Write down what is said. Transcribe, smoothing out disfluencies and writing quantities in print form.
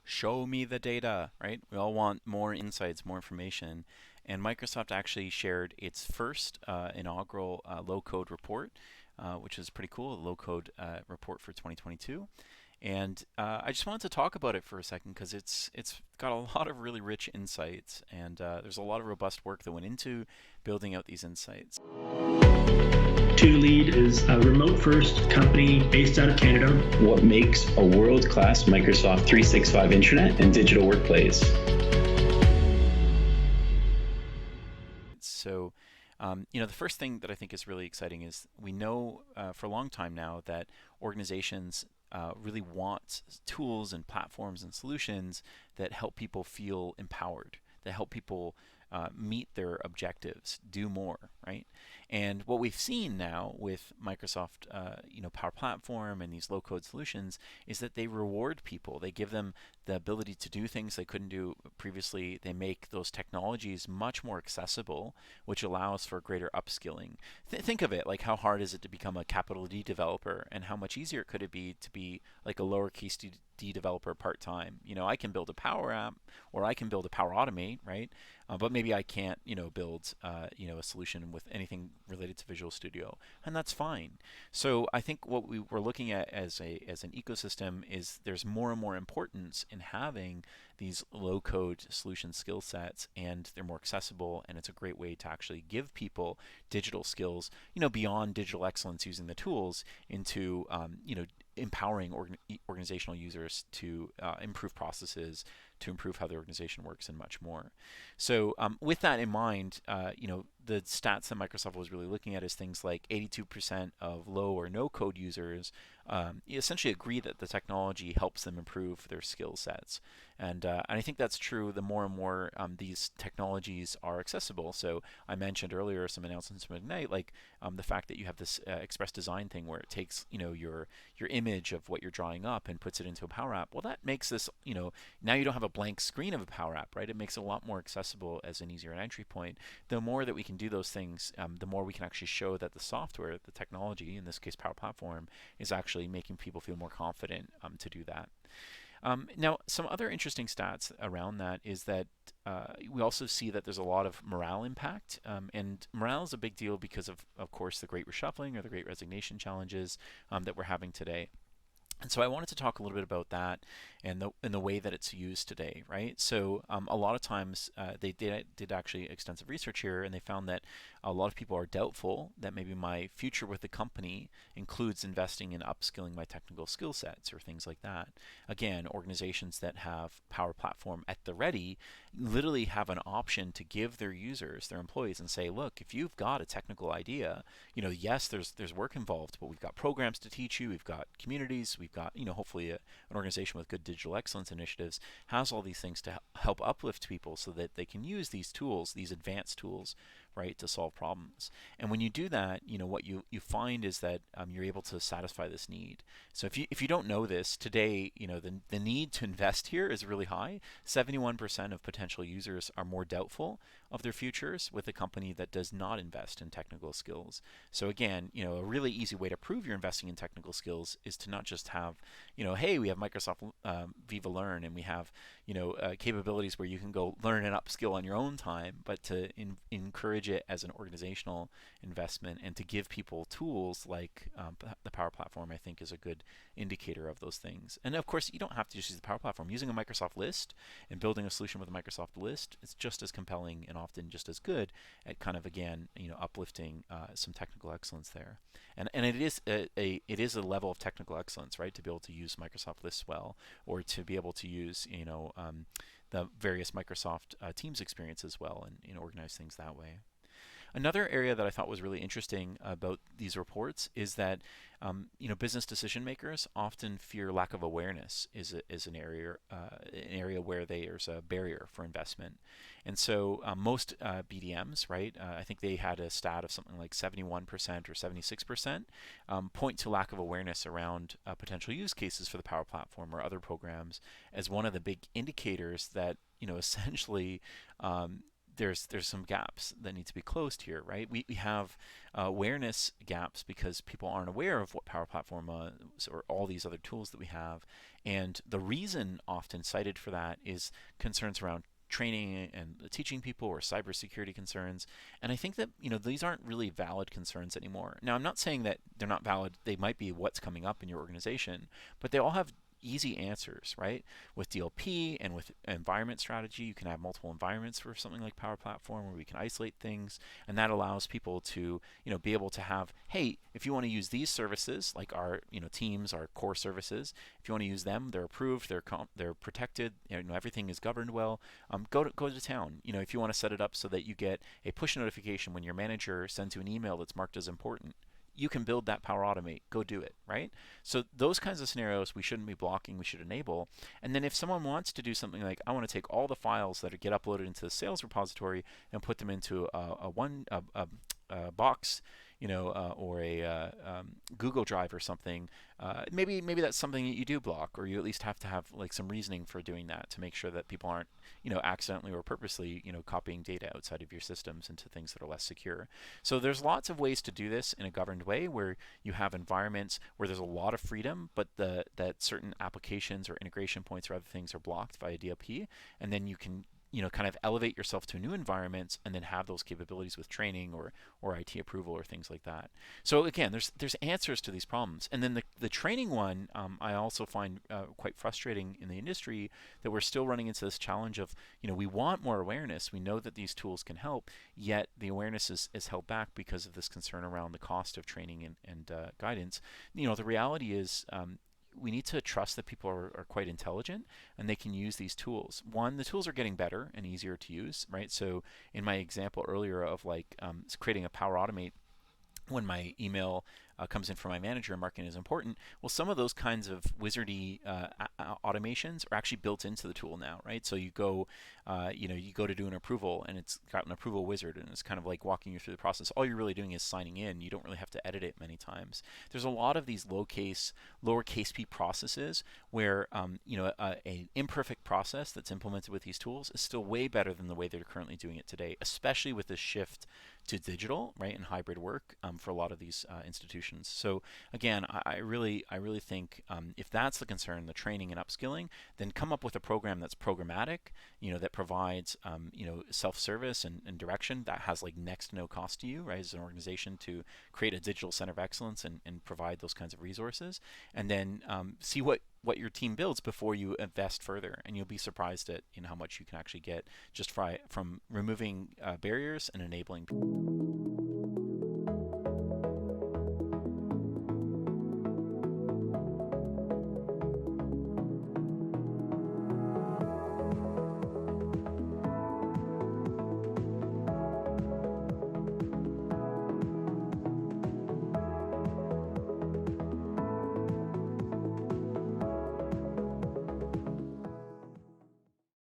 show me the data, right? We all want more insights, more information. And Microsoft actually shared its first inaugural low code report, which is pretty cool, a low code report for 2022. And I just wanted to talk about it for a second because it's got a lot of really rich insights, and there's a lot of robust work that went into building out these insights. 2toLead is a remote-first company based out of Canada. What makes a world-class Microsoft 365 intranet and digital workplace? So, the first thing that I think is really exciting is we know for a long time now that organizations really want tools and platforms and solutions that help people feel empowered, that help people meet their objectives, do more, right? And what we've seen now with Microsoft, Power Platform and these low-code solutions is that they reward people. They give them the ability to do things they couldn't do previously. They make those technologies much more accessible, which allows for greater upskilling. Think of it like how hard is it to become a capital D developer, and how much easier could it be to be like a lowercase d developer part-time. I can build a Power App, or I can build a Power Automate, right? But maybe I can't, build, a solution with anything related to Visual Studio, and that's fine. So I think what we were looking at as an ecosystem is there's more and more importance in having these low-code solution skill sets, and they're more accessible, and it's a great way to actually give people digital skills, beyond digital excellence using the tools into, empowering organizational users to improve processes, to improve how the organization works, and much more. So with that in mind, the stats that Microsoft was really looking at is things like 82% of low or no code users essentially agree that the technology helps them improve their skill sets. And I think that's true the more and more these technologies are accessible. So I mentioned earlier some announcements from Ignite, like the fact that you have this Express Design thing where it takes your image of what you're drawing up and puts it into a Power App. Well, that makes this, now you don't have a blank screen of a Power App, right? It makes it a lot more accessible as an easier entry point. The more that we can do those things, the more we can actually show that the software, the technology, in this case Power Platform, is actually making people feel more confident to do that. Now, some other interesting stats around that is that we also see that there's a lot of morale impact, and morale is a big deal because of course, the Great Reshuffling or the Great Resignation challenges that we're having today. And so I wanted to talk a little bit about that and the way that it's used today, right? So a lot of times they did actually extensive research here, and they found that a lot of people are doubtful that maybe my future with the company includes investing in upskilling my technical skill sets or things like that. Again, organizations that have Power Platform at the ready literally have an option to give their users, their employees, and say, look, if you've got a technical idea, yes, there's work involved, but we've got programs to teach you, we've got communities, we've got, hopefully an organization with good digital excellence initiatives has all these things to help uplift people so that they can use these tools, these advanced tools, right, to solve problems. And when you do that, what you find is that you're able to satisfy this need. So if you don't know this today, the need to invest here is really high. 71% of potential users are more doubtful of their futures with a company that does not invest in technical skills. So again, a really easy way to prove you're investing in technical skills is to not just have, hey, we have Microsoft Viva Learn, and we have, capabilities where you can go learn and upskill on your own time, but to encourage it as an organizational investment and to give people tools like the Power Platform, I think is a good indicator of those things. And of course, you don't have to just use the Power Platform. Using a Microsoft list and building a solution with a Microsoft list is just as compelling and often just as good at kind of, again, uplifting some technical excellence there. And it is a level of technical excellence, right, to be able to use Microsoft lists well, or to be able to use the various Microsoft Teams experience as well, and organize things that way. Another area that I thought was really interesting about these reports is that business decision makers often fear lack of awareness is an area where there's a barrier for investment. And so most BDMs, right, I think they had a stat of something like 71% or 76%, point to lack of awareness around potential use cases for the Power Platform or other programs as one of the big indicators that essentially there's some gaps that need to be closed here, right? We have awareness gaps because people aren't aware of what Power Platform or all these other tools that we have, and the reason often cited for that is concerns around training and teaching people or cybersecurity concerns. And I think that these aren't really valid concerns anymore. Now, I'm not saying that they're not valid. They might be what's coming up in your organization, but they all have easy answers, right? With DLP and with environment strategy, you can have multiple environments for something like Power Platform where we can isolate things, and that allows people to, be able to have, hey, if you want to use these services, like our, teams, our core services, if you want to use them, they're approved, they're protected, everything is governed well. Go to town. If you want to set it up so that you get a push notification when your manager sends you an email that's marked as important, you can build that Power Automate. Go do it, right? So those kinds of scenarios we shouldn't be blocking, we should enable. And then if someone wants to do something like, I want to take all the files that get uploaded into the sales repository and put them into a box, or a Google Drive or something, maybe that's something that you do block, or you at least have to have like some reasoning for doing that to make sure that people aren't, accidentally or purposely, copying data outside of your systems into things that are less secure. So there's lots of ways to do this in a governed way where you have environments where there's a lot of freedom, but that certain applications or integration points or other things are blocked via DLP, and then you can kind of elevate yourself to new environments and then have those capabilities with training or IT approval or things like that. So again, there's answers to these problems. And then the training one, I also find quite frustrating in the industry that we're still running into this challenge of, we want more awareness. We know that these tools can help, yet the awareness is held back because of this concern around the cost of training and guidance. The reality is, we need to trust that people are quite intelligent and they can use these tools. One, the tools are getting better and easier to use, right? So in my example earlier of creating a Power Automate when my email comes in from my manager and marketing is important, well, some of those kinds of wizardy automations are actually built into the tool now, right? So you go to do an approval and it's got an approval wizard and it's kind of like walking you through the process. All you're really doing is signing in. You don't really have to edit it many times. There's a lot of these lowercase p processes where an imperfect process that's implemented with these tools is still way better than the way they're currently doing it today, especially with this shift to digital, right, and hybrid work for a lot of these institutions. So again, I really think if that's the concern, the training and upskilling, then come up with a program that's programmatic, that provides self-service and direction that has like next to no cost to you, right, as an organization to create a digital center of excellence and provide those kinds of resources, and then see what your team builds before you invest further, and you'll be surprised at how much you can actually get just from removing barriers and enabling people.